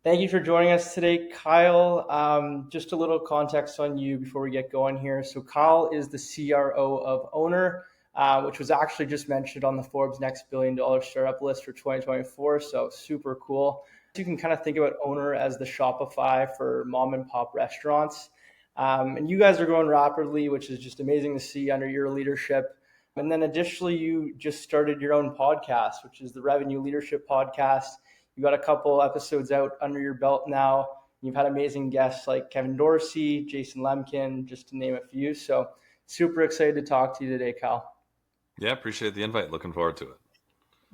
Thank you for joining us today, Kyle. Just a little context on you before we get going here. So Kyle is the CRO of Owner, which was actually just mentioned on the Forbes Next Billion-Dollar Startup list for 2024. So super cool. You can kind of think about Owner as the Shopify for mom and pop restaurants. And you guys are growing rapidly, which is just amazing to see under your leadership. And then additionally, you just started your own podcast, which is the Revenue Leadership Podcast. You got a couple episodes out under your belt now. You've had amazing guests like Kevin Dorsey, Jason Lemkin, just to name a few. So super excited to talk to you today, Kyle. Yeah, appreciate the invite. Looking forward to it.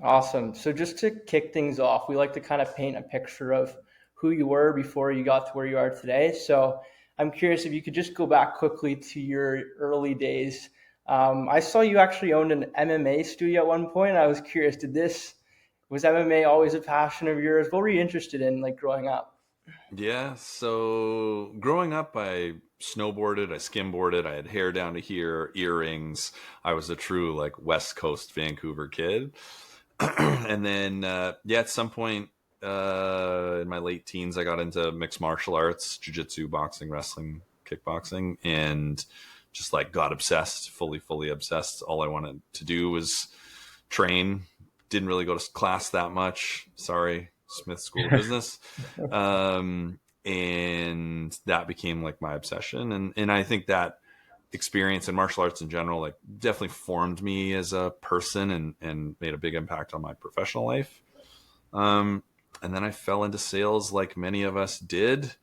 Awesome. So just to kick things off, we like to kind of paint a picture of who you were before you got to where you are today. So I'm curious if you could just go back quickly to your early days. I saw you actually owned an MMA studio at one point. I was curious, was MMA always a passion of yours? What were you interested in like growing up? Yeah, so growing up, I snowboarded, I skimboarded, I had hair down to here, earrings. I was a true like West Coast Vancouver kid. And then, at some point in my late teens, I got into mixed martial arts, jiu-jitsu, boxing, wrestling, kickboxing, and just like got obsessed, fully obsessed. All I wanted to do was train. Didn't really go to class that much. Sorry, Smith School of Business. And that became like my obsession. And I think that experience in martial arts in general, like definitely formed me as a person and made a big impact on my professional life. And then I fell into sales like many of us did,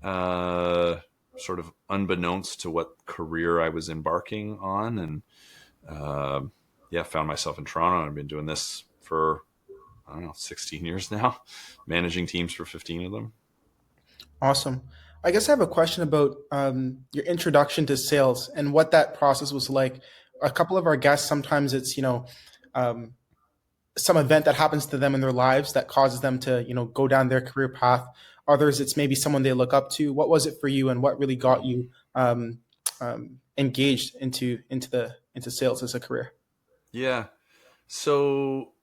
sort of unbeknownst to what career I was embarking on. And found myself in Toronto. I've been doing this for, 16 years now, managing teams for 15 of them. Awesome. I guess I have a question about your introduction to sales and what that process was like. A couple of our guests, sometimes it's, some event that happens to them in their lives that causes them to, go down their career path. Others, it's maybe someone they look up to. What was it for you, and what really got you engaged into sales as a career? Yeah. So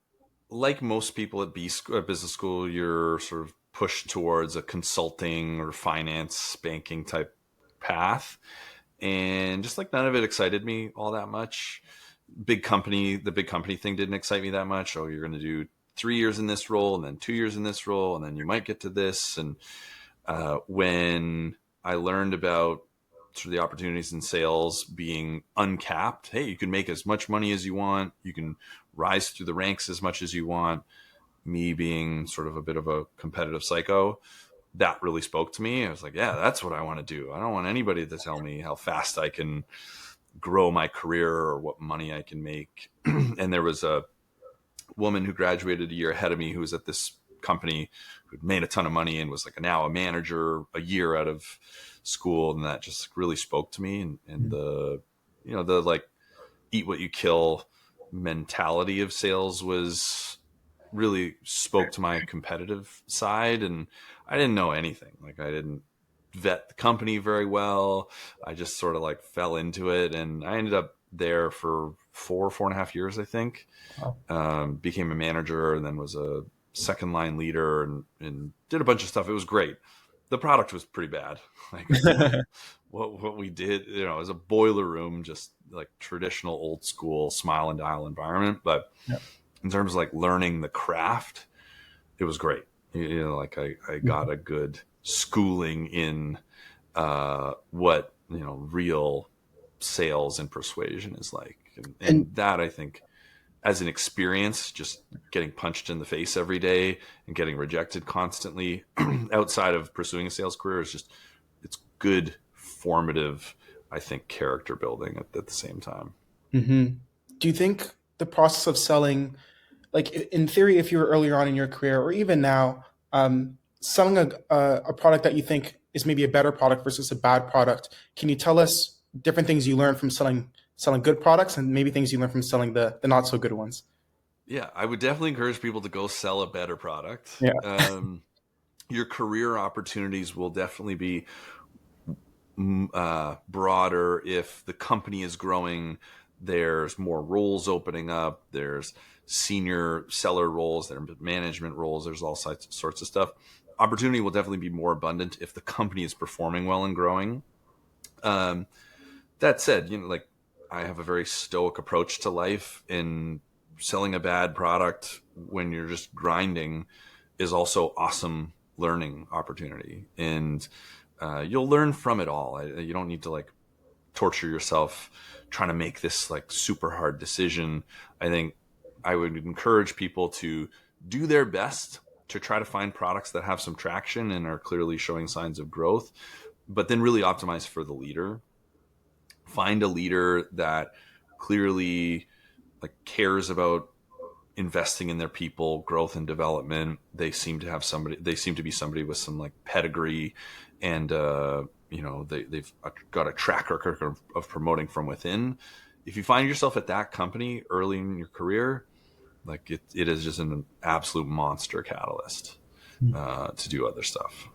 like most people at business school, you're sort of pushed towards a consulting or finance banking type path. And just like none of it excited me all that much. The big company thing didn't excite me that much. Oh, you're going to do 3 years in this role and then 2 years in this role, and then you might get to this. And when I learned about sort of the opportunities in sales being uncapped, hey, you can make as much money as you want. You can rise through the ranks as much as you want. Me being sort of a bit of a competitive psycho, that really spoke to me. I was like, yeah, that's what I want to do. I don't want anybody to tell me how fast I can grow my career or what money I can make. And there was a woman who graduated a year ahead of me who was at this company who'd made a ton of money and was like now a manager a year out of school. And that just really spoke to me. And the like eat what you kill mentality of sales was really spoke to my competitive side. And I didn't know anything. Like I didn't vet the company very well. I just sort of like fell into it, and I ended up there for 4.5 years, I think. Wow. Became a manager and then was a second line leader and did a bunch of stuff. It was great. The product was pretty bad. Like what we did, it was a boiler room, just like traditional old school smile and dial environment. But in terms of like learning the craft, it was great. Like I got a good schooling in what, real sales and persuasion is like. And that, I think, as an experience, just getting punched in the face every day and getting rejected constantly outside of pursuing a sales career it's good, formative, I think, character building at the same time. Mm-hmm. Do you think the process of selling, like in theory, if you were earlier on in your career or even now, selling a product that you think is maybe a better product versus a bad product, can you tell us different things you learned from selling good products and maybe things you learned from selling the not so good ones? Yeah, I would definitely encourage people to go sell a better product. Yeah. Your career opportunities will definitely be broader if the company is growing. There's more roles opening up. There's senior seller roles. There's management roles. There's all sorts of stuff. opportunity will definitely be more abundant if the company is performing well and growing. That said, like, I have a very stoic approach to life, and selling a bad product when you're just grinding is also awesome learning opportunity. And you'll learn from it all. You don't need to like torture yourself trying to make this like super hard decision. I think I would encourage people to do their best to try to find products that have some traction and are clearly showing signs of growth, but then really optimize for the leader. Find a leader that clearly like cares about investing in their people, growth and development. They seem to be somebody with some like pedigree, and they've got a track record of promoting from within. If you find yourself at that company early in your career, like it is just an absolute monster catalyst to do other stuff.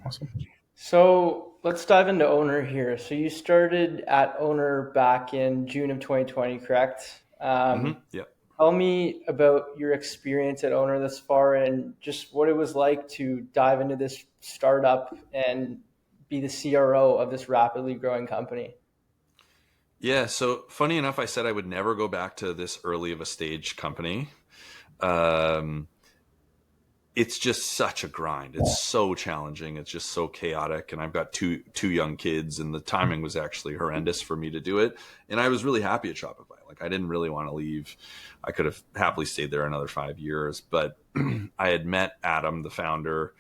Awesome. So let's dive into Owner here. So you started at Owner back in June of 2020, correct? Yeah. Tell me about your experience at Owner thus far, and just what it was like to dive into this startup and be the CRO of this rapidly growing company. Yeah. So funny enough, I said I would never go back to this early of a stage company. Um, it's just such a grind. It's so challenging. It's just so chaotic. And I've got two young kids, and the timing was actually horrendous for me to do it. And I was really happy at Shopify. Like, I didn't really want to leave. I could have happily stayed there another 5 years, but I had met Adam, the founder,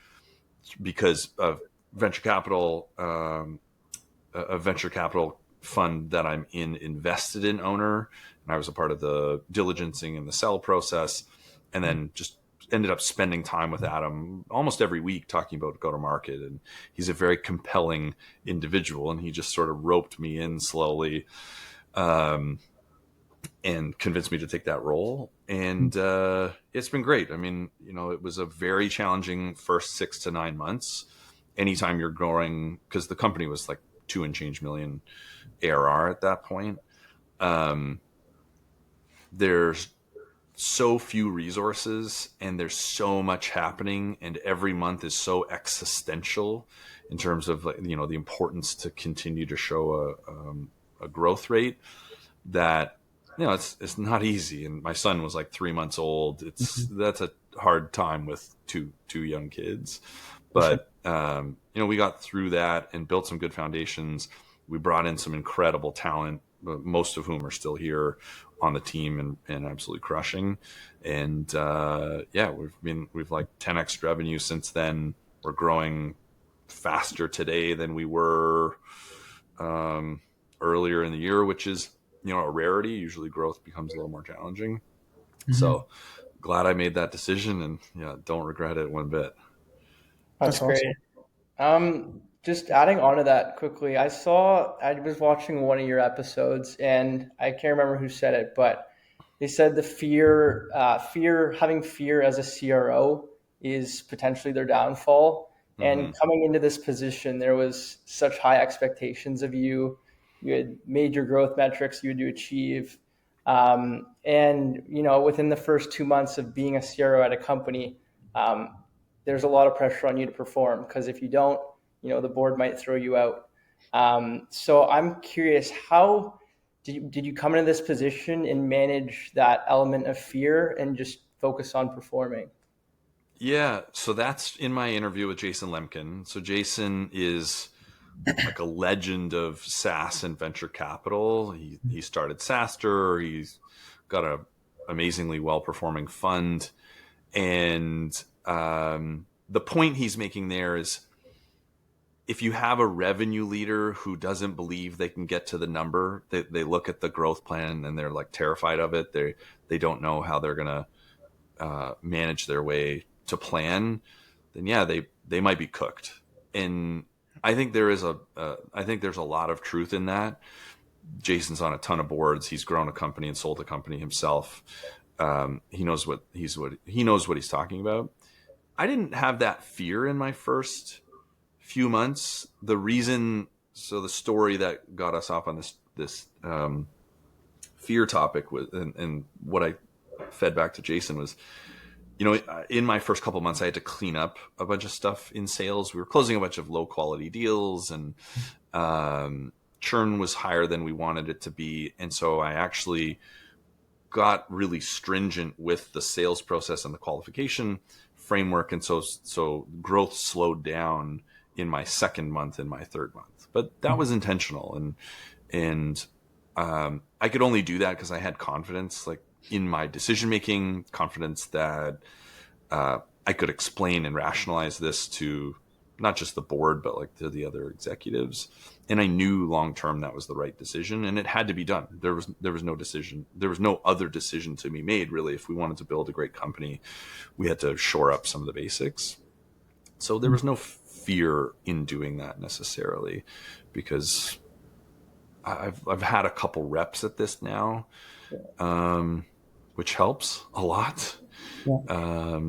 because of venture capital, a venture capital fund that I'm in invested in Owner. And I was a part of the diligencing and the sell process, and then just ended up spending time with Adam almost every week talking about go to market. And he's a very compelling individual, and he just sort of roped me in slowly and convinced me to take that role. And it's been great. I mean, it was a very challenging first 6 to 9 months. Anytime you're growing, because the company was like 2 and change million ARR at that point. There's so few resources, and there's so much happening, and every month is so existential in terms of the importance to continue to show a growth rate, that it's not easy. And my son was like 3 months old. That's a hard time with two young kids, but we got through that and built some good foundations. We brought in some incredible talent, most of whom are still here on the team and absolutely crushing. And we've like 10x revenue since then. We're growing faster today than we were earlier in the year, which is a rarity. Usually growth becomes a little more challenging. So glad I made that decision, and don't regret it one bit. That's awesome. great. Just adding on to that quickly, I was watching one of your episodes, and I can't remember who said it, but they said the having fear as a CRO is potentially their downfall. And coming into this position, there was such high expectations of you. You had major growth metrics you had to achieve. And within the first 2 months of being a CRO at a company, there's a lot of pressure on you to perform, because if you don't, the board might throw you out. So I'm curious, how did you come into this position and manage that element of fear and just focus on performing? Yeah, so that's in my interview with Jason Lemkin. So Jason is like a legend of SaaS and venture capital. He started SaaStr. He's got a amazingly well-performing fund. And the point he's making there is, if you have a revenue leader who doesn't believe they can get to the number, they look at the growth plan and they're like terrified of it. They don't know how they're going to manage their way to plan. Then they might be cooked. And I think there's a lot of truth in that. Jason's on a ton of boards. He's grown a company and sold a company himself. He knows what he's talking about. I didn't have that fear in my first few months. The story that got us off on this fear topic was, and what I fed back to Jason was, in my first couple months, I had to clean up a bunch of stuff in sales. We were closing a bunch of low quality deals, and churn was higher than we wanted it to be. And so I actually got really stringent with the sales process and the qualification framework. And so growth slowed down in my second month and my third month, but that was intentional. And I could only do that because I had confidence, like in my decision-making, confidence that I could explain and rationalize this to not just the board, but like to the other executives. And I knew long-term that was the right decision, and it had to be done. There was no decision. There was no other decision to be made, really. If we wanted to build a great company, we had to shore up some of the basics. So there was no fear in doing that necessarily, because I've had a couple reps at this now, which helps a lot. Yeah.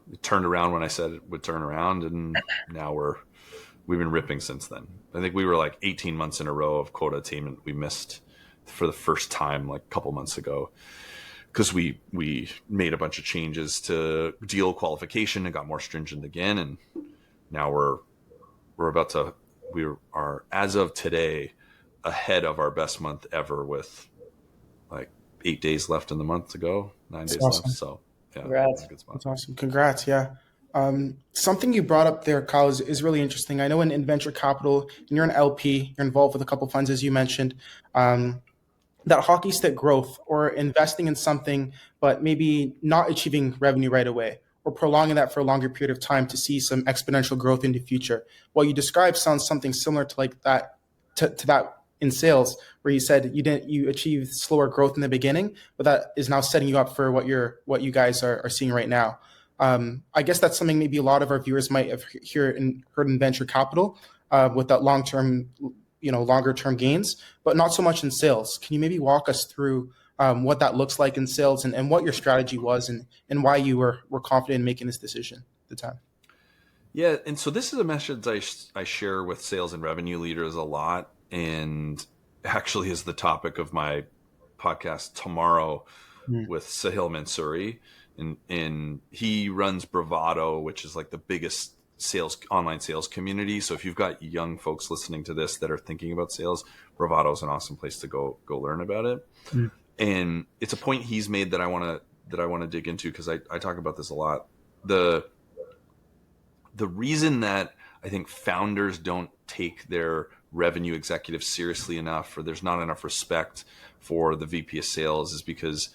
It turned around when I said it would turn around, and now we've been ripping since then. I think we were like 18 months in a row of quota attainment. We missed for the first time like a couple months ago, because we made a bunch of changes to deal qualification and got more stringent again. And now we are, as of today, ahead of our best month ever, with like 8 days left in the month to go, 9 days Awesome. left. So yeah, Congrats. good spot. That's awesome. Congrats. Yeah. Something you brought up there, Kyle, is really interesting. I know in venture capital, and you're an LP, you're involved with a couple funds, as you mentioned, that hockey stick growth, or investing in something, but maybe not achieving revenue right away, or prolonging that for a longer period of time to see some exponential growth in the future. What you described sounds something similar to like that, to that in sales, where you said you achieved slower growth in the beginning, but that is now setting you up for what you guys are seeing right now. I guess that's something maybe a lot of our viewers might have heard in venture capital, with that longer term gains, but not so much in sales. Can you maybe walk us through what that looks like in sales, and what your strategy was, and why you were confident in making this decision at the time? Yeah, and so this is a message I share with sales and revenue leaders a lot, and actually is the topic of my podcast tomorrow with Sahil Mansouri. And he runs Bravado, which is like the biggest online sales community. So if you've got young folks listening to this that are thinking about sales, Bravado is an awesome place to go learn about it. And it's a point he's made that I want to dig into, because I talk about this a lot. The reason that I think founders don't take their revenue executives seriously enough, or there's not enough respect for the VP of sales, is because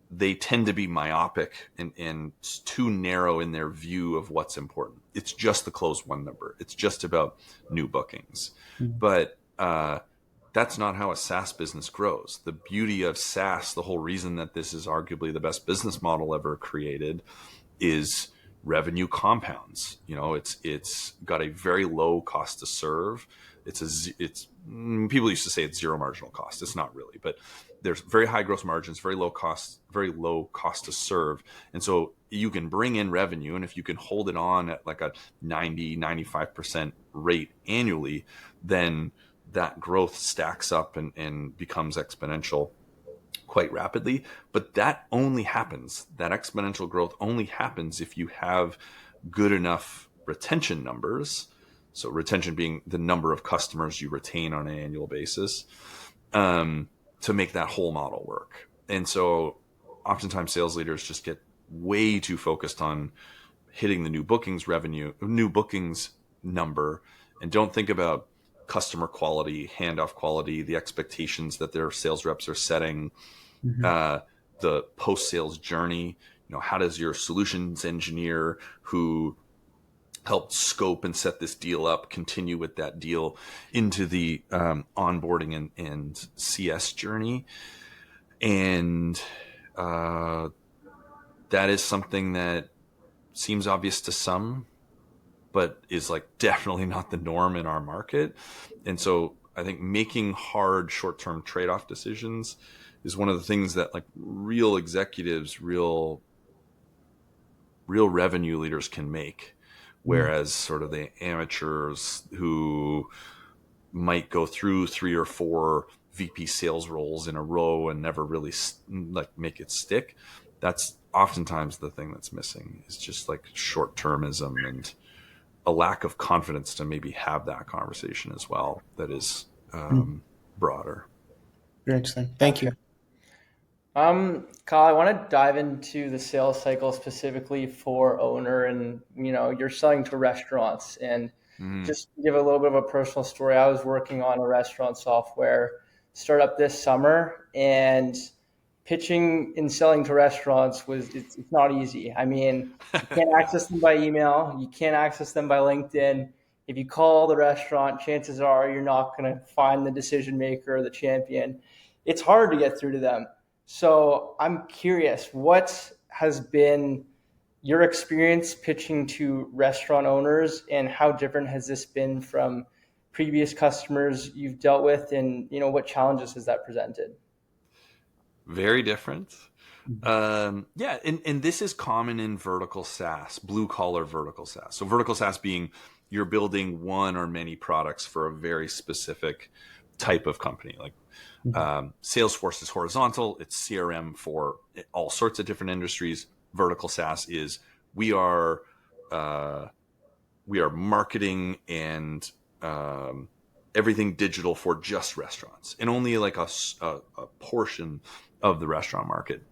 they tend to be myopic and too narrow in their view of what's important. It's just the close one number. It's just about new bookings. But that's not how a SaaS business grows. The beauty of SaaS, the whole reason that this is arguably the best business model ever created, is revenue compounds. It's got a very low cost to serve. People used to say it's zero marginal cost. It's not really, but there's very high gross margins, very low cost to serve. And so you can bring in revenue, and if you can hold it on at like a 95% rate annually, then that growth stacks up and becomes exponential quite rapidly. But that exponential growth only happens if you have good enough retention numbers. So retention being the number of customers you retain on an annual basis, to make that whole model work. And so oftentimes sales leaders just get way too focused on hitting the new bookings number, and don't think about customer quality, handoff quality, the expectations that their sales reps are setting, the post-sales journey. How does your solutions engineer who helped scope and set this deal up continue with that deal into the onboarding and CS journey? And that is something that seems obvious to some, but is like definitely not the norm in our market. And so I think making hard short-term trade-off decisions is one of the things that like real executives, real revenue leaders can make. Whereas sort of the amateurs who might go through 3 or 4 VP sales roles in a row and never really like make it stick. That's oftentimes the thing that's missing, is just like short-termism and a lack of confidence to maybe have that conversation as well. That is broader. Very interesting. Thank you. Kyle, I want to dive into the sales cycle specifically for Owner, and you're selling to restaurants, and just to give a little bit of a personal story. I was working on a restaurant software startup this summer, and pitching and selling to restaurants it's not easy. I mean, you can't access them by email, you can't access them by LinkedIn. If you call the restaurant, chances are you're not going to find the decision maker or the champion. It's hard to get through to them. So I'm curious, what has been your experience pitching to restaurant owners, and how different has this been from previous customers you've dealt with, and what challenges has that presented? Very different. Yeah, and this is common in vertical SaaS, blue collar vertical SaaS. So vertical SaaS being you're building one or many products for a very specific type of company. Like Salesforce is horizontal, it's CRM for all sorts of different industries. Vertical SaaS is we are marketing and everything digital for just restaurants, and only like a portion of the restaurant market.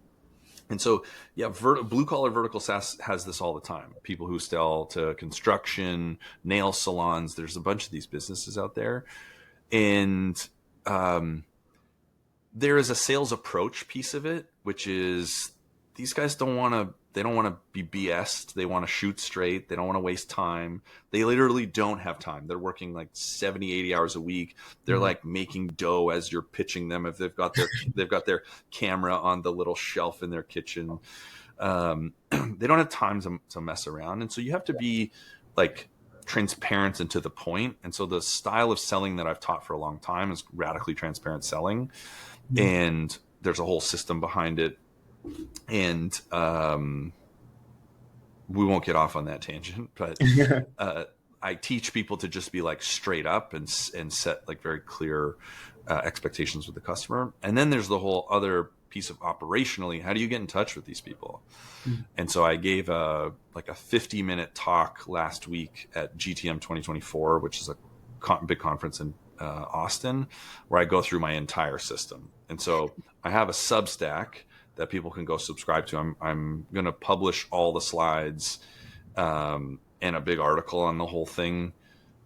And so, yeah, blue collar vertical SaaS has this all the time. People who sell to construction, nail salons, there's a bunch of these businesses out there. And there is a sales approach piece of it, which is these guys don't want to be BS'd. They want to shoot straight. They don't want to waste time. They literally don't have time. They're working like 70, 80 hours a week. They're like making dough as you're pitching them. If they've got their camera on the little shelf in their kitchen, they don't have time to mess around. And so you have to be like transparent and to the point. And so the style of selling that I've taught for a long time is radically transparent selling. And there's a whole system behind it. And we won't get off on that tangent, but I teach people to just be like straight up and set like very clear expectations with the customer. And then there's the whole other piece of operationally, how do you get in touch with these people? And so I gave a 50-minute talk last week at GTM 2024, which is a big conference in Austin, where I go through my entire system. And so I have a Substack that people can go subscribe to. I'm going to publish all the slides and a big article on the whole thing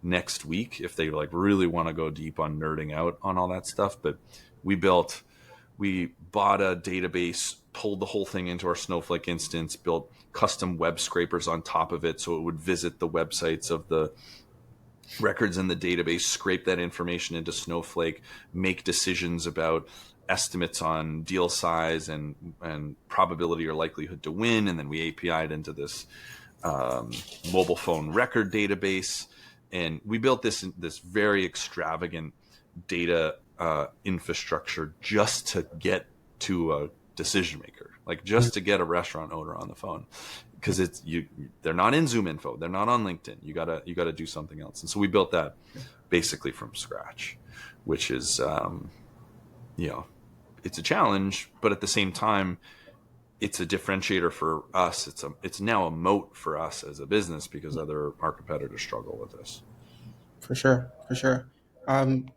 next week if they like really want to go deep on nerding out on all that stuff. But we bought a database, pulled the whole thing into our Snowflake instance, built custom web scrapers on top of it so it would visit the websites of the records in the database, scrape that information into Snowflake, make decisions about estimates on deal size and probability or likelihood to win. And then we API'd into this mobile phone record database. And we built this very extravagant data infrastructure just to get to a decision maker, like just to get a restaurant owner on the phone. Because they're not in Zoom Info, they're not on LinkedIn. You gotta do something else. And so we built that basically from scratch, which is it's a challenge, but at the same time, it's a differentiator for us. It's now a moat for us as a business because our competitors struggle with this. For sure.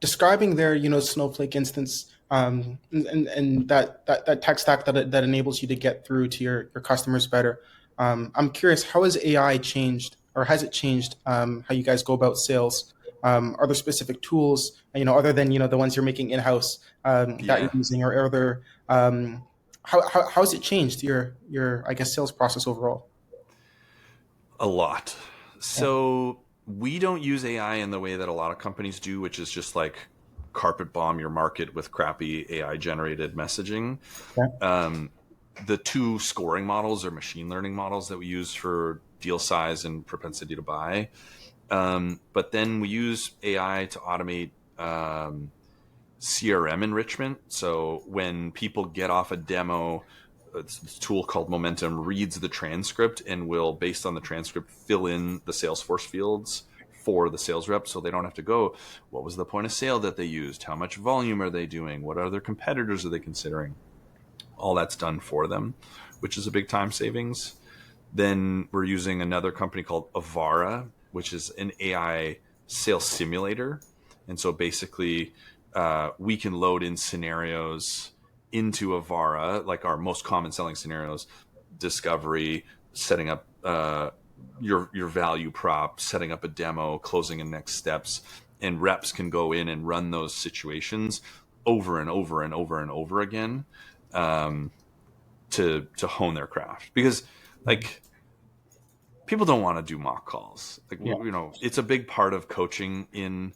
Describing their Snowflake instance and that tech stack that enables you to get through to your customers better. I'm curious, how has AI changed, or has it changed how you guys go about sales? Are there specific tools, other than the ones you're making in-house that you're using, or are there how has it changed your I guess sales process overall? A lot. So we don't use AI in the way that a lot of companies do, which is just like carpet bomb your market with crappy AI generated messaging. Okay. The two scoring models are machine learning models that we use for deal size and propensity to buy. But then we use AI to automate CRM enrichment. So when people get off a demo, this tool called Momentum reads the transcript and will, based on the transcript, fill in the Salesforce fields for the sales rep, so they don't have to go, what was the point of sale that they used? How much volume are they doing? What other competitors are they considering? All that's done for them, which is a big time savings. Then we're using another company called Avara, which is an AI sales simulator. And so basically, we can load in scenarios into Avara, like our most common selling scenarios: discovery, setting up your value prop, setting up a demo, closing in next steps. And reps can go in and run those situations over and over and over and over again, to hone their craft. Because like, people don't want to do mock calls. Like, it's a big part of coaching in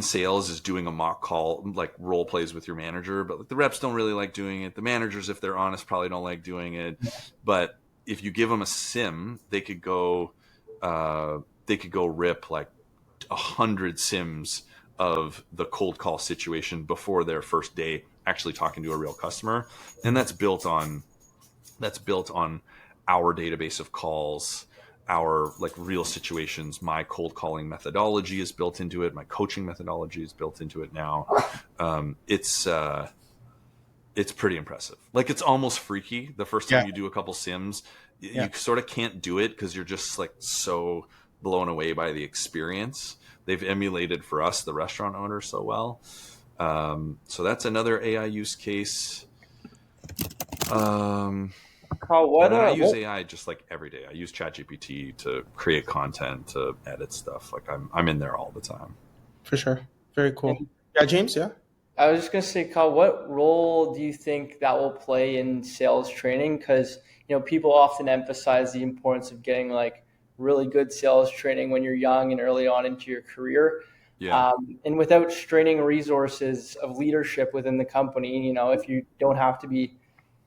sales is doing a mock call, like role plays with your manager. But like, the reps don't really like doing it. The managers, if they're honest, probably don't like doing it. But if you give them a sim, they could go rip like 100 sims of the cold call situation before their first day actually talking to a real customer. And that's built on our database of calls, our like real situations. My cold calling methodology is built into it. My coaching methodology is built into it now. It's pretty impressive. Like, it's almost freaky the first time you do a couple sims. You sort of can't do it because you're just like so blown away by the experience. They've emulated for us, the restaurant owner, so well. So that's another AI use case. Carl, I use AI just like every day. I use ChatGPT to create content, to edit stuff. Like, I'm in there all the time. For sure. Very cool. Yeah, James, yeah? I was just going to say, Carl, what role do you think that will play in sales training? Because, people often emphasize the importance of getting like really good sales training when you're young and early on into your career. Yeah. And without straining resources of leadership within the company, if you don't have to be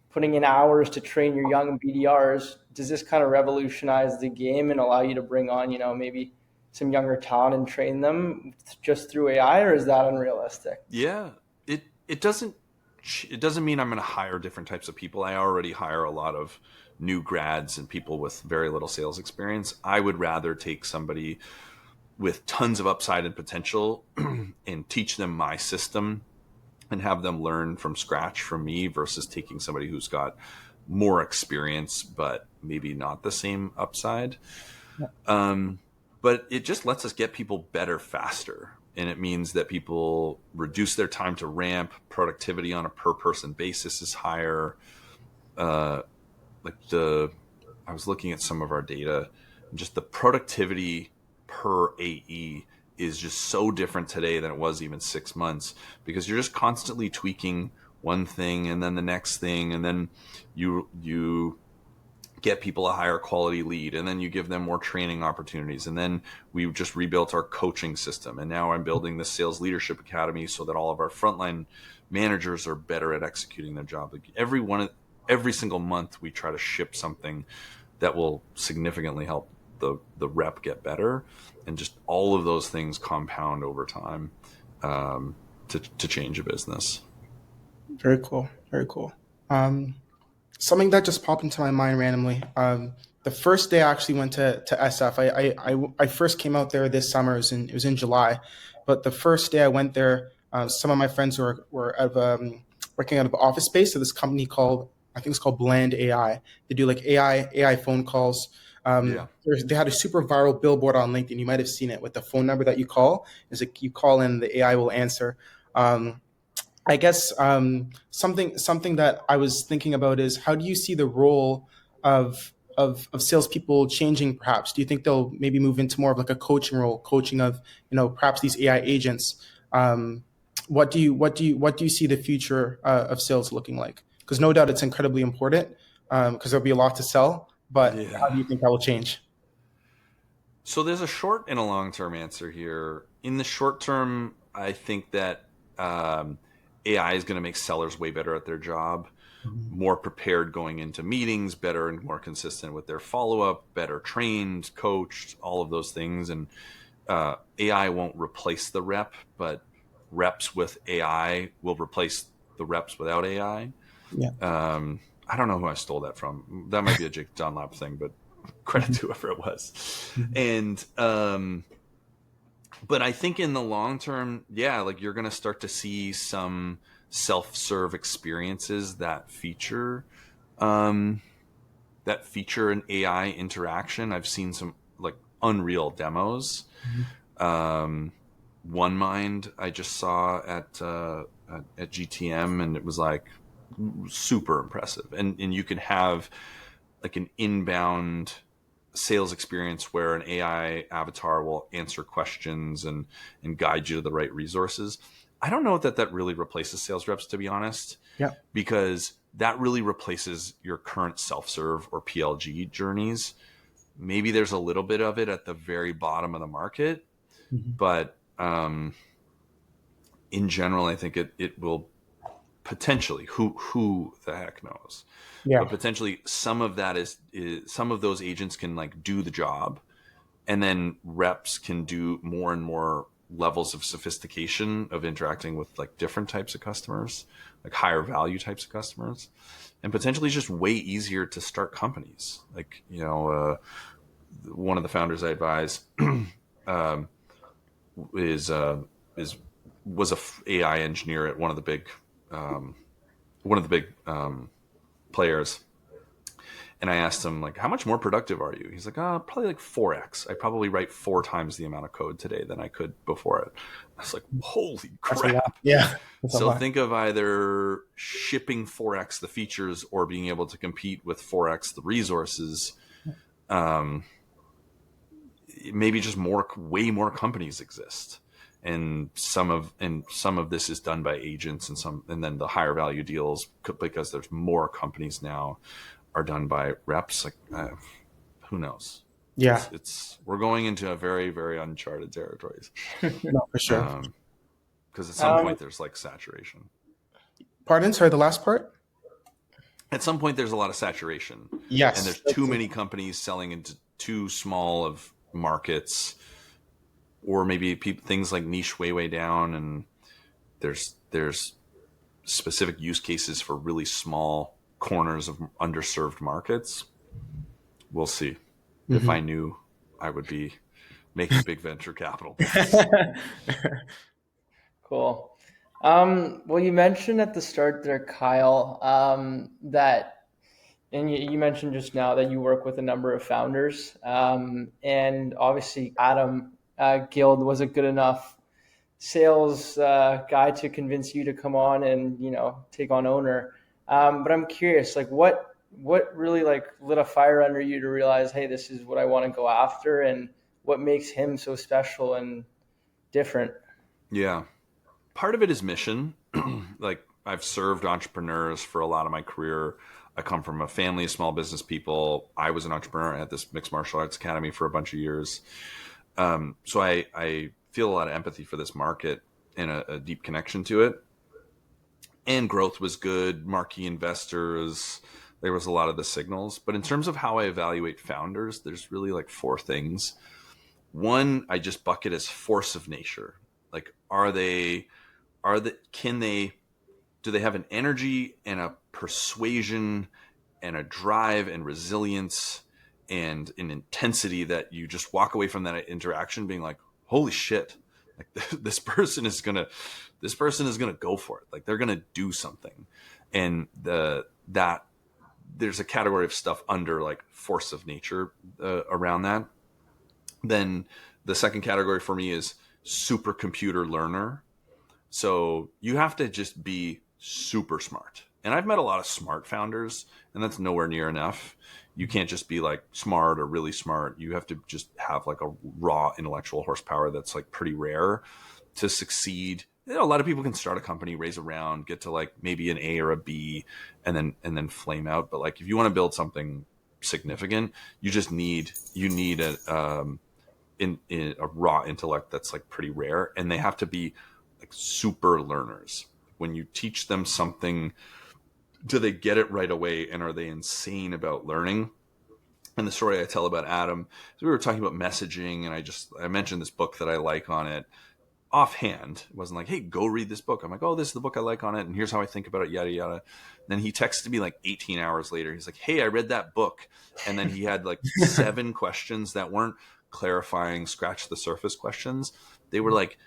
putting in hours to train your young BDRs, does this kind of revolutionize the game and allow you to bring on, maybe some younger talent and train them just through AI, or is that unrealistic? Yeah, it doesn't mean I'm going to hire different types of people. I already hire a lot of new grads and people with very little sales experience. I would rather take somebody with tons of upside and potential and teach them my system and have them learn from scratch from me, versus taking somebody who's got more experience but maybe not the same upside. But it just lets us get people better faster. And it means that people reduce their time to ramp. Productivity on a per person basis is higher. I was looking at some of our data, and just the productivity per AE is just so different today than it was even 6 months, because you're just constantly tweaking one thing and then the next thing. And then you get people a higher quality lead, and then you give them more training opportunities. And then we just rebuilt our coaching system. And now I'm building the sales leadership academy so that all of our frontline managers are better at executing their job. Like, every single month we try to ship something that will significantly help the rep get better. And just all of those things compound over time, to change a business. Very cool. Very cool. Something that just popped into my mind randomly. The first day I actually went to SF, I first came out there this summer. It was in July, but the first day I went there, some of my friends were working out of office space. So this company called, I think it's called Bland AI. They do like AI phone calls. They had a super viral billboard on LinkedIn. You might have seen it, with the phone number that you call. Is like you call in, the AI will answer. I guess something that I was thinking about is, how do you see the role of salespeople changing? Perhaps, do you think they'll maybe move into more of like a coaching role, coaching of perhaps these AI agents? What do you see the future of sales looking like? Because no doubt it's incredibly important, because there'll be a lot to sell. But how do you think that will change? So there's a short and a long-term answer here. In the short term, I think that AI is going to make sellers way better at their job, more prepared going into meetings, better and more consistent with their follow-up, better trained, coached, all of those things. And AI won't replace the rep, but reps with AI will replace the reps without AI. Yeah. I don't know who I stole that from. That might be a Jake Dunlap thing, but credit to whoever it was. And but I think in the long term, yeah, like you're going to start to see some self-serve experiences that feature an AI interaction. I've seen some like unreal demos. OneMind I just saw at GTM, and it was like super impressive. And you can have like an inbound sales experience where an AI avatar will answer questions and guide you to the right resources. I don't know that really replaces sales reps, to be honest. Yeah. Because that really replaces your current self-serve or PLG journeys. Maybe there's a little bit of it at the very bottom of the market, but in general, I think it will potentially, who the heck knows? Yeah. But potentially some of that is some of those agents can like do the job, and then reps can do more and more levels of sophistication of interacting with like different types of customers, like higher value types of customers, and potentially it's just way easier to start companies. Like, you know, one of the founders I advise was a AI engineer at one of the big players. And I asked him, like, how much more productive are you? He's like, probably like 4x. I probably write 4 times the amount of code today than I could before it. I was like, holy crap. Yeah. So think of either shipping 4x the features or being able to compete with 4x the resources. Maybe just way more companies exist. And some of this is done by agents, and then the higher value deals, because there's more companies now, are done by reps. Like, who knows? Yeah, we're going into a very, very uncharted territories. No, for sure. Because at some point there's like saturation. Pardon? Sorry, the last part? At some point there's a lot of saturation. Yes. And there's too many companies selling into too small of markets, or maybe things like niche way down, and there's specific use cases for really small corners of underserved markets. We'll see. If I knew, I would be making big venture capital. Cool. Well, you mentioned at the start there, Kyle, and you mentioned just now that you work with a number of founders, and obviously Adam Guild was a good enough sales guy to convince you to come on and, you know, take on Owner. But I'm curious, like what really like lit a fire under you to realize, hey, this is what I want to go after, and what makes him so special and different? Yeah. Part of it is mission. Like, I've served entrepreneurs for a lot of my career. I come from a family of small business people. I was an entrepreneur at this mixed martial arts academy for a bunch of years. So I feel a lot of empathy for this market and a deep connection to it. And growth was good. Marquee investors. There was a lot of the signals. But in terms of how I evaluate founders, there's really like 4 things. One, I just bucket as force of nature. Like, do they have an energy and a persuasion and a drive and resilience and an intensity that you just walk away from that interaction being like, holy shit, like this person is gonna go for it. Like, they're gonna do something. And that there's a category of stuff under like force of nature around that. Then the second category for me is supercomputer learner. So you have to just be super smart. And I've met a lot of smart founders, and that's nowhere near enough. You can't just be like smart or really smart. You have to just have like a raw intellectual horsepower that's like pretty rare to succeed. You know, a lot of people can start a company, raise a round, get to like maybe an A or a B, and then flame out. But like, if you want to build something significant, you need a raw intellect that's like pretty rare, and they have to be like super learners. When you teach them something, do they get it right away, and are they insane about learning? And the story I tell about Adam is, we were talking about messaging, and I mentioned this book that I like on it. offhand. It wasn't like, hey, go read this book. I'm like, oh, this is the book I like on it, and here's how I think about it, yada yada. Then he texted me like 18 hours later. He's like, hey, I read that book, and then he had like 7 questions that weren't clarifying, scratch the surface questions. They were like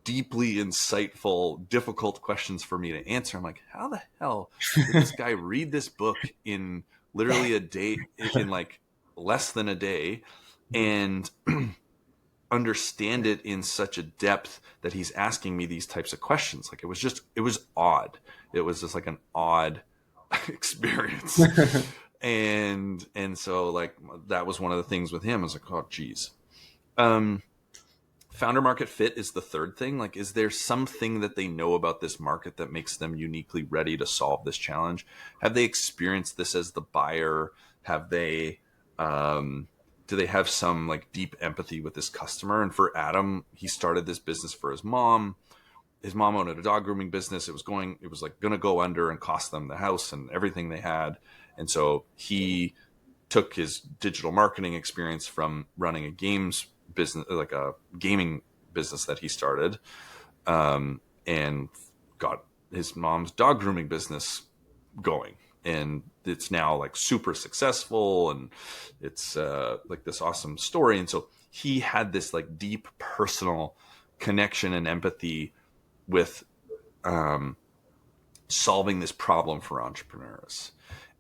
deeply insightful, difficult questions for me to answer. I'm like, how the hell did this guy read this book in literally a day, in like less than a day, and understand it in such a depth that he's asking me these types of questions? Like, it was odd. It was just like an odd experience. and so like that was one of the things with him. I was like, oh geez. Founder market fit is the third thing. Like, is there something that they know about this market that makes them uniquely ready to solve this challenge? Have they experienced this as the buyer? Have they, do they have some like deep empathy with this customer? And for Adam, he started this business for his mom. His mom owned a dog grooming business. It was like going to go under and cost them the house and everything they had. And so he took his digital marketing experience from running a games business, like a gaming business that he started, and got his mom's dog grooming business going. And it's now like super successful, and it's like this awesome story. And so he had this like deep personal connection and empathy with solving this problem for entrepreneurs.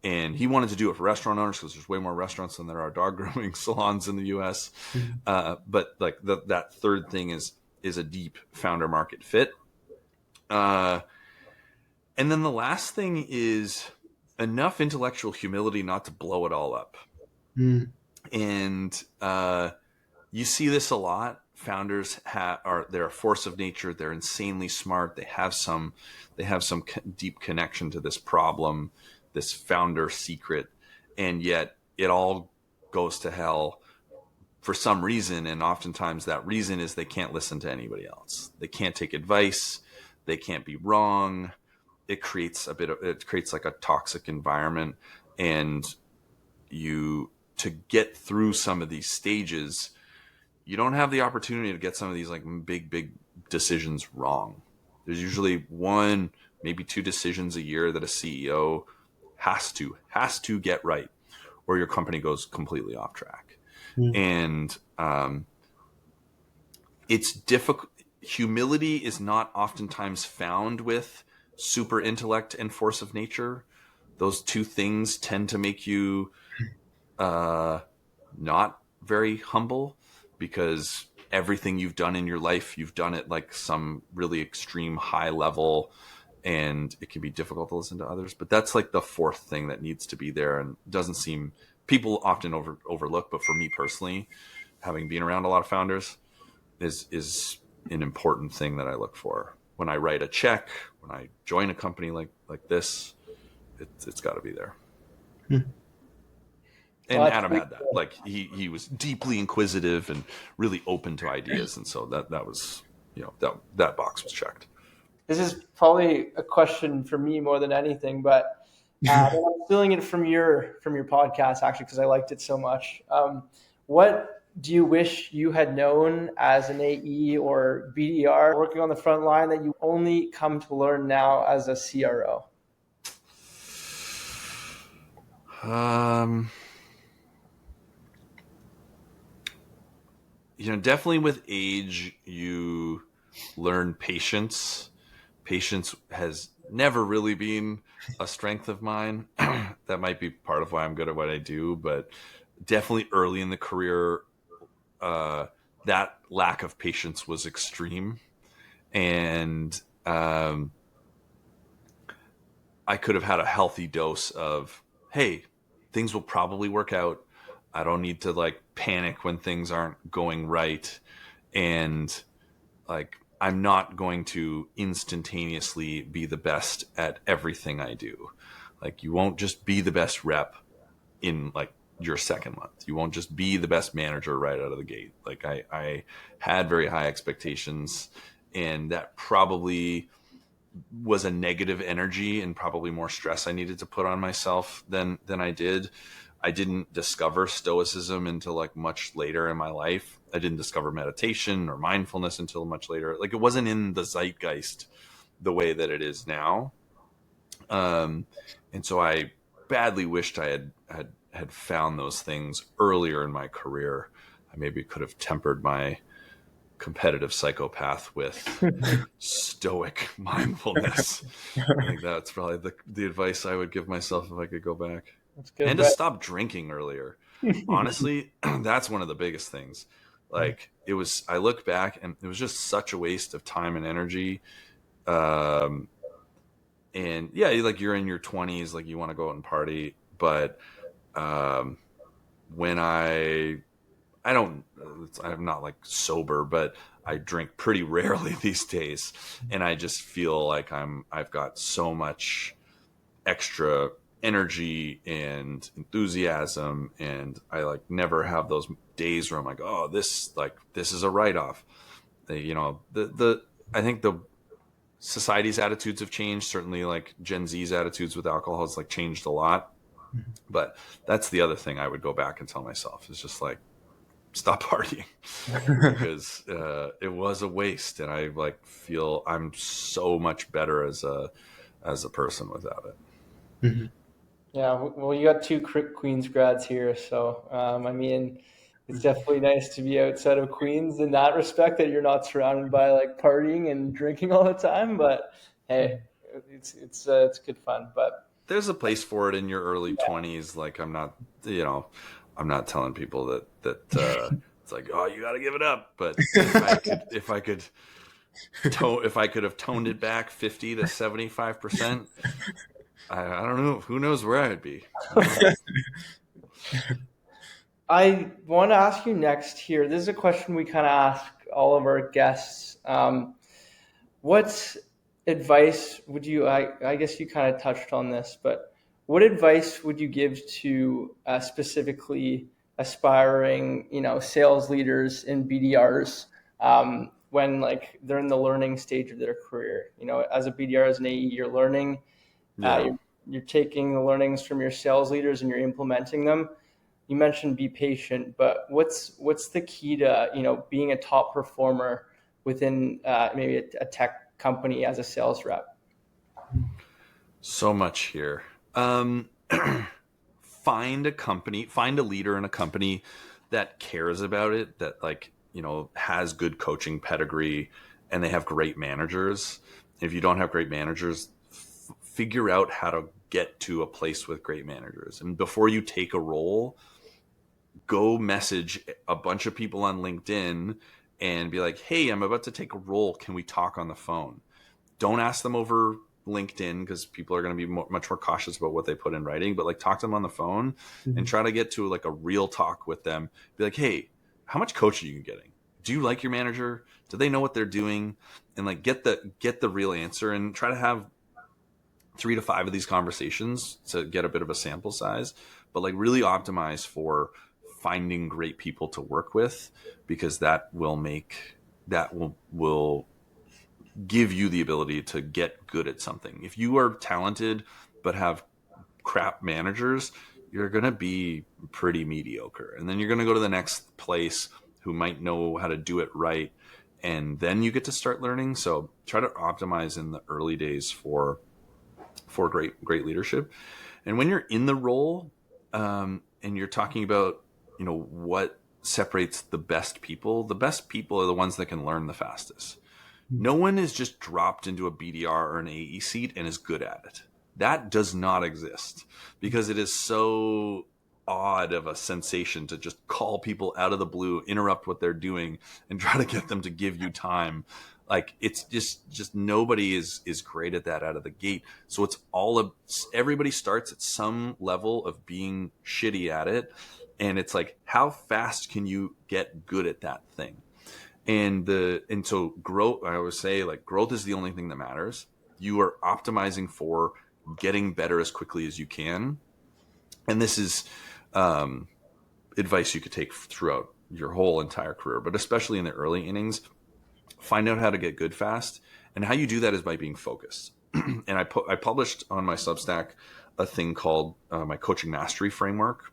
And he wanted to do it for restaurant owners because there's way more restaurants than there are dog grooming salons in the US. But like that third thing is a deep founder market fit. And then the last thing is enough intellectual humility not to blow it all up. And you see this a lot. Founders they're a force of nature. They're insanely smart. They have some deep connection to this problem, this founder secret, and yet it all goes to hell for some reason. And oftentimes that reason is they can't listen to anybody else. They can't take advice. They can't be wrong. It creates like a toxic environment. And to get through some of these stages, you don't have the opportunity to get some of these like big decisions wrong. There's usually 1, maybe 2 decisions a year that a CEO has to get right, or your company goes completely off track. And it's difficult. Humility is not oftentimes found with super intellect and force of nature. Those 2 things tend to make you not very humble, because everything you've done in your life, you've done it like some really extreme high level, and it can be difficult to listen to others. But that's like the 4th thing that needs to be there, and doesn't seem, people often overlook. But for me personally, having been around a lot of founders, is an important thing that I look for when I write a check, when I join a company like this. It's got to be there. And well, Adam had that. Like he was deeply inquisitive and really open to ideas, and so that was, that box was checked. This is probably a question for me more than anything, but I'm stealing it from your podcast, actually, because I liked it so much. What do you wish you had known as an AE or BDR working on the front line that you only come to learn now as a CRO? Definitely with age, you learn patience. Patience has never really been a strength of mine. That might be part of why I'm good at what I do, but definitely early in the career, that lack of patience was extreme. And I could have had a healthy dose of, hey, things will probably work out. I don't need to like panic when things aren't going right. And like, I'm not going to instantaneously be the best at everything I do. Like, you won't just be the best rep in like your second month. You won't just be the best manager right out of the gate. Like I had very high expectations, and that probably was a negative energy and probably more stress I needed to put on myself than I did. I didn't discover stoicism until like much later in my life. I didn't discover meditation or mindfulness until much later. Like it wasn't in the zeitgeist the way that it is now. And so I badly wished I had found those things earlier in my career. I maybe could have tempered my competitive psychopath with stoic mindfulness. I think that's probably the advice I would give myself if I could go back. That's good. And to stop drinking earlier. Honestly, that's one of the biggest things. Like I look back and it was just such a waste of time and energy. And yeah, like you're in your 20s, like you want to go out and party. But when I'm not like sober, but I drink pretty rarely these days. And I just feel like I've got so much extra energy and enthusiasm. And I like never have those days where I'm like, oh, this is a write-off. I think the society's attitudes have changed. Certainly like Gen Z's attitudes with alcohol has like changed a lot. But that's the other thing I would go back and tell myself is just like, stop partying because it was a waste. And I like feel I'm so much better as a person without it. Mm-hmm. Yeah, well, you got two Queens grads here, so I mean, it's definitely nice to be outside of Queens in that respect that you're not surrounded by like partying and drinking all the time. But hey, it's good fun. But there's a place for it in your early 20s. Like I'm not telling people that it's like, oh, you got to give it up. But if I could have toned it back 50 to 75%. I don't know. Who knows where I'd be? I want to ask you next here. This is a question we kind of ask all of our guests. What advice would you, I guess you kind of touched on this, but what advice would you give to specifically aspiring, sales leaders in BDRs when like they're in the learning stage of their career? As a BDR, as an AE, you're learning. You're taking the learnings from your sales leaders and you're implementing them. You mentioned be patient, but what's the key to being a top performer within maybe a tech company as a sales rep? So much here. Find a leader in a company that cares about it, that has good coaching pedigree, and they have great managers. If you don't have great managers, figure out how to get to a place with great managers. And before you take a role, go message a bunch of people on LinkedIn and be like, hey, I'm about to take a role. Can we talk on the phone? Don't ask them over LinkedIn because people are going to be much more cautious about what they put in writing, but talk to them on the phone and try to get to a real talk with them. Be like, hey, how much coaching are you getting? Do you like your manager? Do they know what they're doing? And get the real answer and try to have 3 to 5 of these conversations to get a bit of a sample size, but really optimize for finding great people to work with, because that will give you the ability to get good at something. If you are talented but have crap managers, you're going to be pretty mediocre. And then you're going to go to the next place who might know how to do it right. And then you get to start learning. So try to optimize in the early days for great leadership. And when you're in the role, and you're talking about, what separates the best people are the ones that can learn the fastest. No one is just dropped into a BDR or an AE seat and is good at it. That does not exist, because it is so odd of a sensation to just call people out of the blue, interrupt what they're doing, and try to get them to give you time. It's just nobody is great at that out of the gate. So everybody starts at some level of being shitty at it. And it's how fast can you get good at that thing? And so growth, I always say growth is the only thing that matters. You are optimizing for getting better as quickly as you can. And this is advice you could take throughout your whole entire career, but especially in the early innings. Find out how to get good fast, and how you do that is by being focused. And I published on my Substack a thing called my coaching mastery framework.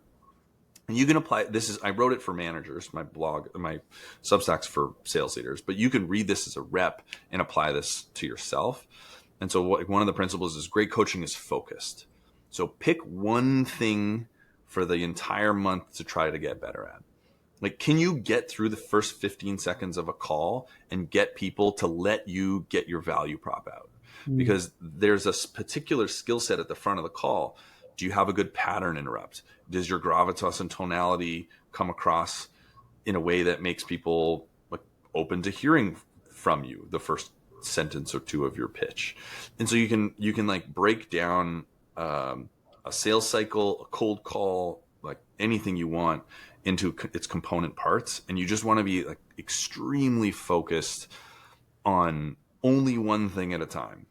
And you can apply this. I wrote it for managers, my blog, my Substacks for sales leaders, but you can read this as a rep and apply this to yourself. And so one of the principles is great coaching is focused. So pick one thing for the entire month to try to get better at. Like, can you get through the first 15 seconds of a call and get people to let you get your value prop out? Because there's a particular skill set at the front of the call. Do you have a good pattern interrupt? Does your gravitas and tonality come across in a way that makes people like open to hearing from you the first sentence or two of your pitch? And so you can like break down a sales cycle, a cold call, like anything you want into its component parts. And you just want to be like extremely focused on only one thing at a time.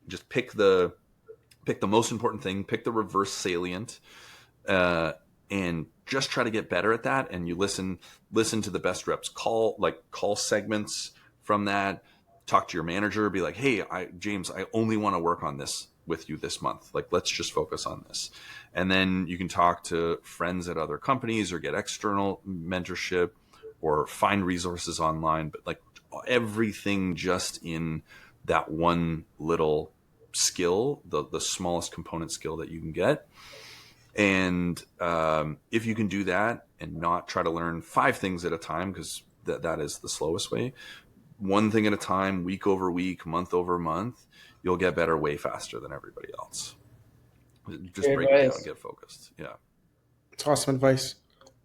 Just pick the most important thing, pick the reverse salient, and just try to get better at that. And you listen to the best reps, call segments from that, talk to your manager, be like, hey, James, I only want to work on this with you this month. Like, let's just focus on this. And then you can talk to friends at other companies or get external mentorship or find resources online, but like everything just in that one little skill, the smallest component skill that you can get. And if you can do that and not try to learn 5 things at a time, because that is the slowest way, one thing at a time, week over week, month over month, you'll get better way faster than everybody else. Just break it down, get focused. Yeah. It's awesome advice.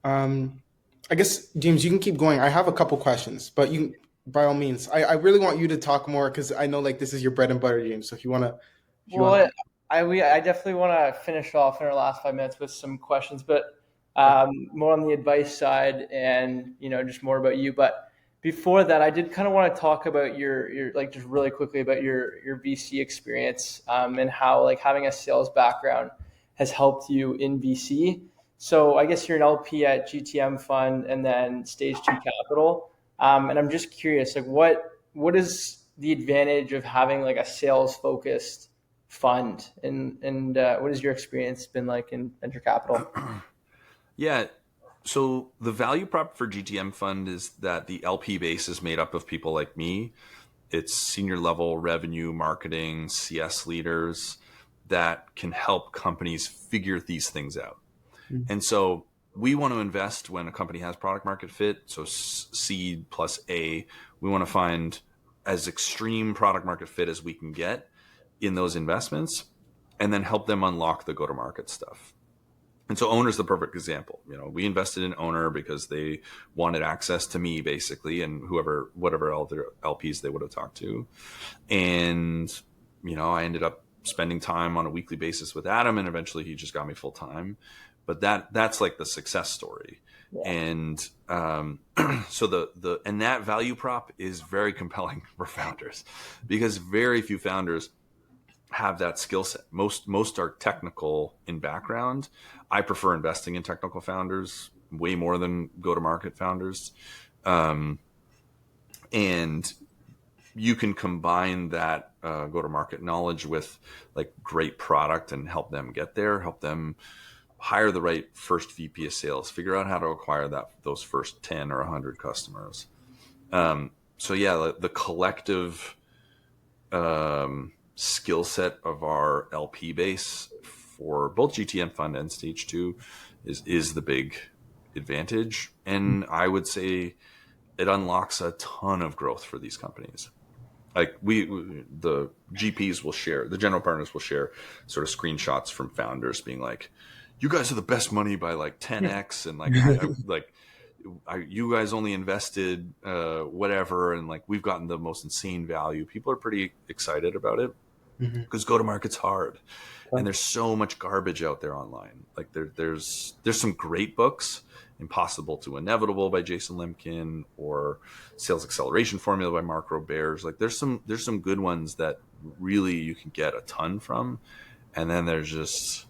I guess, James, you can keep going. I have a couple questions, but you, by all means, I really want you to talk more because I know like this is your bread and butter, James. So if you want to, I definitely want to finish off in our last 5 minutes with some questions, but more on the advice side and, just more about you. But before that, I did kind of want to talk about your like just really quickly about your VC experience and how like having a sales background has helped you in VC. So I guess you're an LP at GTMfund and then Stage 2 Capital. And I'm just curious, like what is the advantage of having like a sales focused fund and what has your experience been like in venture capital? Yeah. So the value prop for GTMfund is that the LP base is made up of people like me. It's senior level revenue, marketing, CS leaders that can help companies figure these things out. And so we want to invest when a company has product market fit. So seed plus A, we want to find as extreme product market fit as we can get in those investments and then help them unlock the go-to-market stuff. And so Owner's the perfect example. We invested in Owner because they wanted access to me basically and whatever other LPs they would have talked to. And, I ended up spending time on a weekly basis with Adam and eventually he just got me full time. But that's like the success story. Yeah. And so and that value prop is very compelling for founders because very few founders have that skill set. Most are technical in background. I prefer investing in technical founders way more than go-to-market founders. And you can combine that go-to-market knowledge with like great product and help them get there, help them hire the right first VP of sales, figure out how to acquire those first 10 or 100 customers. So yeah, the collective skill set of our LP base for both GTMfund and Stage 2 is the big advantage. And I would say it unlocks a ton of growth for these companies. Like the GPs will share, the general partners will share sort of screenshots from founders being like, you guys are the best money by like 10x. And like, you guys only invested whatever. And like, we've gotten the most insane value. People are pretty excited about it because go-to-market's hard. And there's so much garbage out there online. Like there's some great books, Impossible to Inevitable by Jason Lemkin or Sales Acceleration Formula by Mark Roberts. Like there's some good ones that really you can get a ton from. And then there's just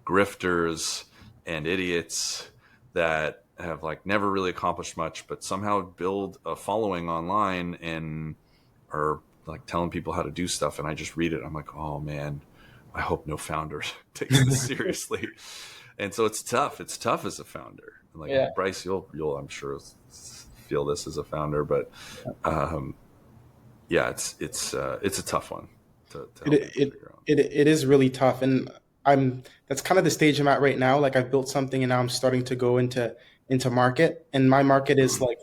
grifters and idiots that have like never really accomplished much, but somehow build a following online and are like telling people how to do stuff. And I just read it. I'm like, oh man, I hope no founder takes this seriously. And so it's tough. It's tough as a founder. And like Yeah. Bryce, you'll I'm sure feel this as a founder, but yeah, it's a tough one to It help people it figure out. it is really tough, and that's kind of the stage I'm at right now. Like I've built something, and now I'm starting to go into market, and my market is Mhm. like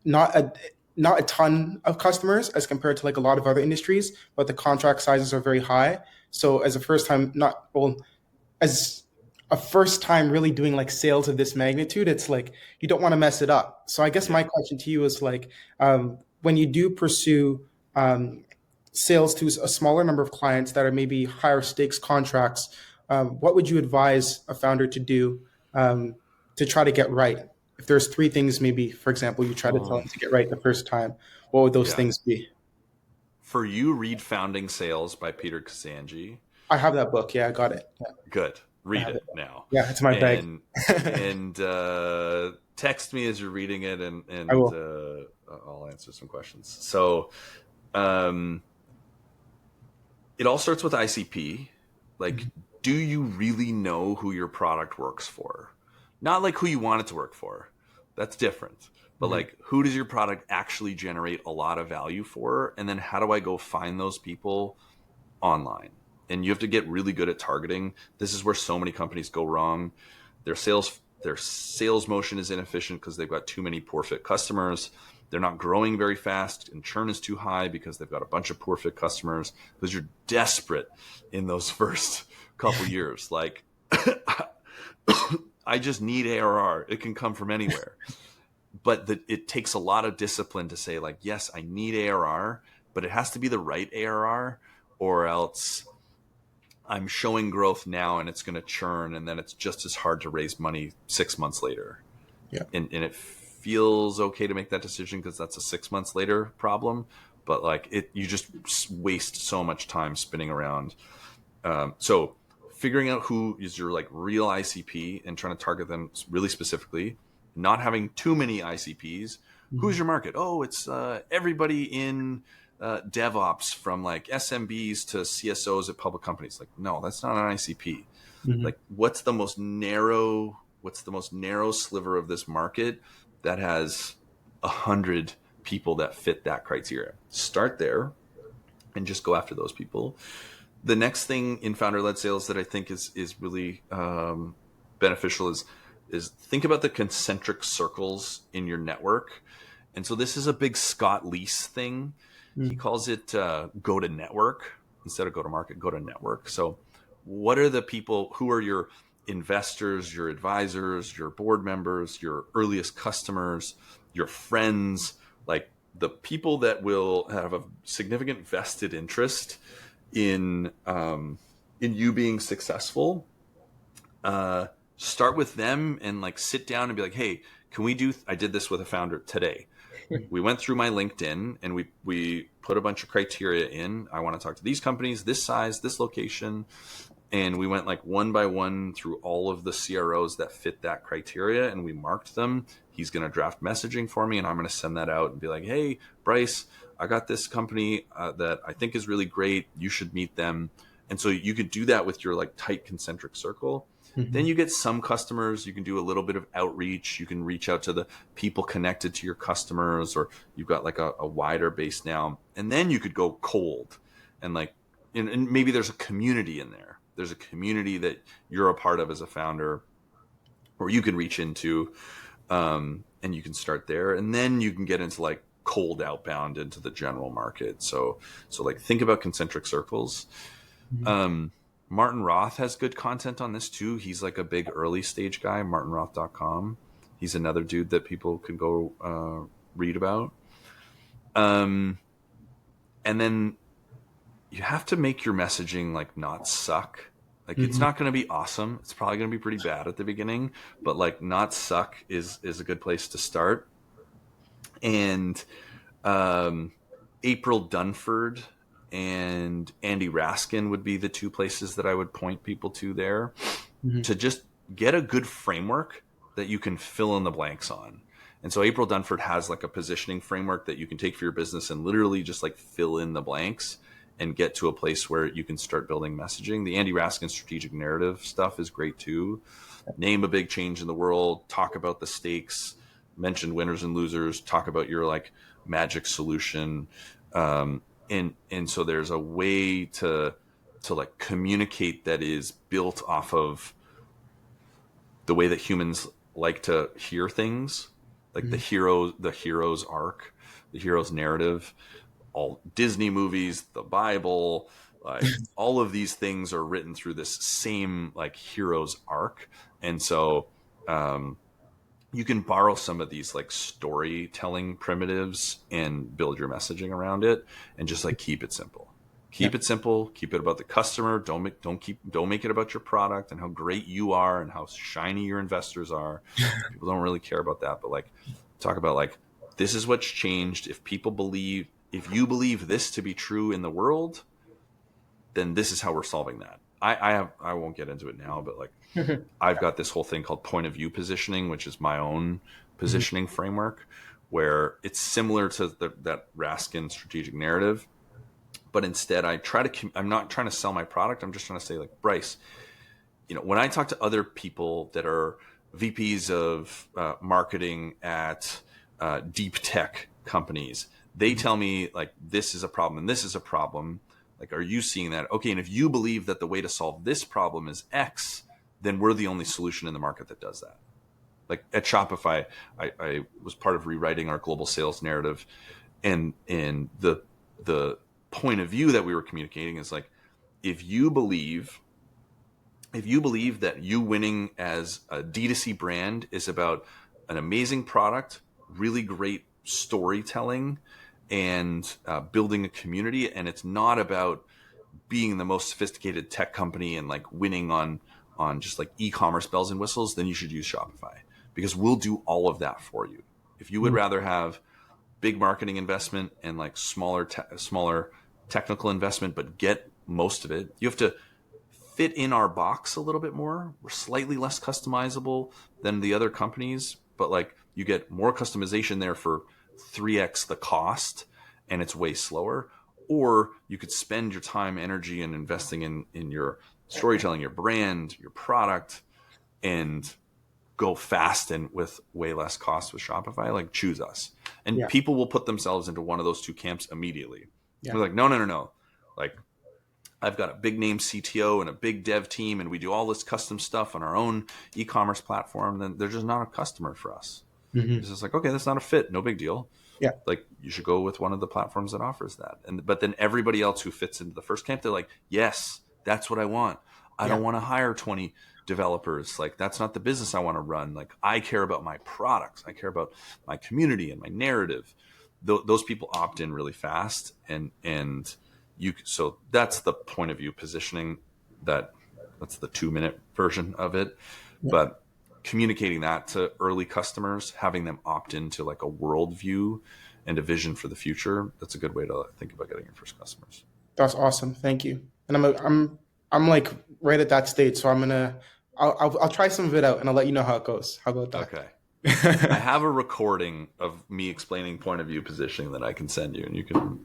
not a not a ton of customers as compared to like a lot of other industries, but the contract sizes are very high. So as a first time, not well, as a first time really doing like sales of this magnitude, it's like you don't want to mess it up. So I guess my Yeah. question to you is like, when you do pursue um, sales to a smaller number of clients that are maybe higher stakes contracts, what would you advise a founder to do um, to try to get right? If there's three things, maybe for example, you try to tell Oh, them to get right the first time, what would those yeah. things be? For you, read Founding Sales by Peter Kazanji. I have that book. Yeah, I got it. Yeah, Good. I Read have it. it now. Yeah, it's my bag. And text me as you're reading it, I and will. I'll answer some questions. So um, it all starts with ICP. Like, do you really know who your product works for? Not like who you want it to work for. That's different. But Mhm. like, who does your product actually generate a lot of value for? And then how do I go find those people online? And you have to get really good at targeting. This is where so many companies go wrong. Their sales motion is inefficient because they've got too many poor fit customers. They're not growing very fast, and churn is too high because they've got a bunch of poor fit customers, because you're desperate in those first couple years. Like, I just need ARR. It can come from anywhere. But it takes a lot of discipline to say, like, yes, I need ARR, but it has to be the right ARR, or else I'm showing growth now and it's going to churn, and then it's just as hard to raise money 6 months later. Yeah. And it feels okay to make that decision because that's a 6 months later problem. But like, you just waste so much time spinning around. So figuring out who is your like real ICP and trying to target them really specifically, not having too many ICPs. Who's Mhm. your market? Oh, it's everybody in DevOps, from like SMBs to CSOs at public companies. Like, no, that's not an ICP. Mhm. Like, what's the most narrow sliver of this market that has 100 people that fit that criteria? Start there and just go after those people. The next thing in founder-led sales that I think is really beneficial is think about the concentric circles in your network. And so this is a big Scott Leese thing. He Mhm. calls it go to network instead of go to market. Go to network. So what are the people who are your investors, your advisors, your board members, your earliest customers, your friends, like the people that will have a significant vested interest in you being successful. Start with them and like sit down and be like, hey, can we do? I did this with a founder today. We went through my LinkedIn and we put a bunch of criteria in. I want to talk to these companies, this size, this location, and we went like one by one through all of the CROs that fit that criteria, and we marked them. He's going to draft messaging for me, and I'm going to send that out and be like, hey, Bryce, I got this company that I think is really great. You should meet them. And so you could do that with your like tight concentric circle. Then Mhm. you get some customers. You can do a little bit of outreach. You can reach out to the people connected to your customers, or you've got like a wider base now. And then you could go cold and like, and maybe there's a community in there. There's a community that you're a part of as a founder, or you can reach into, and you can start there, and then you can get into like cold outbound into the general market. So like, think about concentric circles. Mhm. Um, Martin Roth has good content on this too. He's like a big early stage guy. MartinRoth.com. He's another dude that people can go read about. Um, and then you have to make your messaging like not suck. Like, it's Mhm. not going to be awesome. It's probably going to be pretty bad at the beginning, but like, not suck is a good place to start. And um, April Dunford and Andy Raskin would be the two places that I would point people to there, Mhm. to just get a good framework that you can fill in the blanks on. And so April Dunford has like a positioning framework that you can take for your business and literally just like fill in the blanks. and get to a place where you can start building messaging. The Andy Raskin strategic narrative stuff is great too. Name a big change in the world, talk about the stakes, mention winners and losers, talk about your like magic solution. And so there's a way to like communicate that is built off of the way that humans like to hear things, like the hero's arc, the hero's narrative. All Disney movies, the Bible, like all of these things are written through this same like hero's arc. And so you can borrow some of these like storytelling primitives and build your messaging around it, and just like keep it simple. Keep it simple. Keep it about the customer. Don't make it about your product and how great you are and how shiny your investors are. People don't really care about that, but like talk about like, this is what's changed. If you believe this to be true in the world, then this is how we're solving that. I won't get into it now, but like I've got this whole thing called point of view positioning, which is my own positioning framework, where it's similar to that Raskin strategic narrative. But instead, I'm not trying to sell my product. I'm just trying to say, like, Bryce, when I talk to other people that are VPs of marketing at deep tech companies, they tell me, like, this is a problem and this is a problem. Like, are you seeing that? Okay, and if you believe that the way to solve this problem is X, then we're the only solution in the market that does that. Like at Shopify, I was part of rewriting our global sales narrative, and the point of view that we were communicating is like, if you believe that you winning as a D2C brand is about an amazing product, really great storytelling, and building a community, and it's not about being the most sophisticated tech company and like winning on just like e-commerce bells and whistles, then you should use Shopify, because we'll do all of that for you. If you would rather have big marketing investment and like smaller technical investment, but get most of it, you have to fit in our box a little bit more. We're slightly less customizable than the other companies, but like you get more customization there for 3x the cost, and it's way slower. Or you could spend your time, energy, and investing in your storytelling, your brand, your product, and go fast and with way less cost with Shopify. Like, choose us. And people will put themselves into one of those two camps immediately. They're like, no. Like, I've got a big name CTO and a big dev team, and we do all this custom stuff on our own e-commerce platform. Then they're just not a customer for us. It's just like, okay, that's not a fit. No big deal. Yeah. Like, you should go with one of the platforms that offers that. But then everybody else who fits into the first camp, they're like, yes, that's what I want. I don't want to hire 20 developers. Like, that's not the business I want to run. Like, I care about my products. I care about my community and my narrative. Those people opt in really fast, and so that's the point of view positioning. That's the 2-minute version of it. But communicating that to early customers, having them opt into like a worldview and a vision for the future, that's a good way to think about getting your first customers. That's awesome. Thank you. And I'm like right at that stage, so I'll try some of it out and I'll let you know how it goes. How about that? Okay. I have a recording of me explaining point of view positioning that I can send you, and you can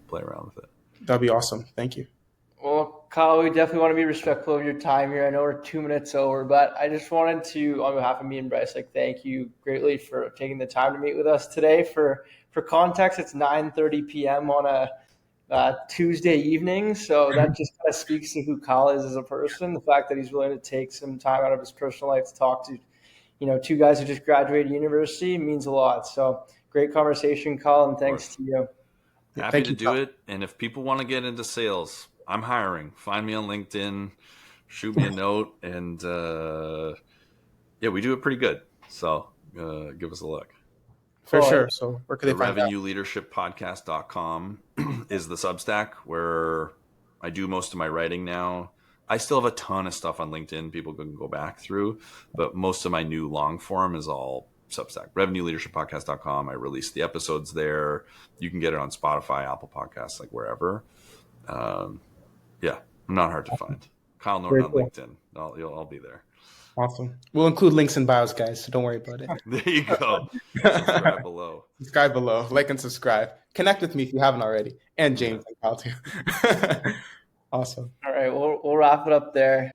play around with it. That'd be awesome. Thank you. Well, Kyle, we definitely want to be respectful of your time here. I know we're 2 minutes over, but I just wanted to, on behalf of me and Bryce, like, thank you greatly for taking the time to meet with us today. For context, it's 9:30 p.m. on a Tuesday evening, so that just kind of speaks to who Kyle is as a person. The fact that he's willing to take some time out of his personal life to talk to, two guys who just graduated university means a lot. So great conversation, Kyle, and thanks to you. Happy to do it. And if people want to get into sales, I'm hiring. Find me on LinkedIn, shoot me a note, and we do it pretty good. So give us a look. For sure. So where could they find that? RevenueLeadershipPodcast.com is the Substack where I do most of my writing now. I still have a ton of stuff on LinkedIn people can go back through, but most of my new long form is all Substack. RevenueLeadershipPodcast.com. I release the episodes there. You can get it on Spotify, Apple Podcasts, like wherever. I'm not hard to find. Kyle Norton Very on cool. LinkedIn. I'll be there. Awesome. We'll include links in bios, guys, so don't worry about it. There you go. Subscribe below. Subscribe below, like and subscribe. Connect with me if you haven't already, and James and Kyle too. Awesome. All right, we'll wrap it up there.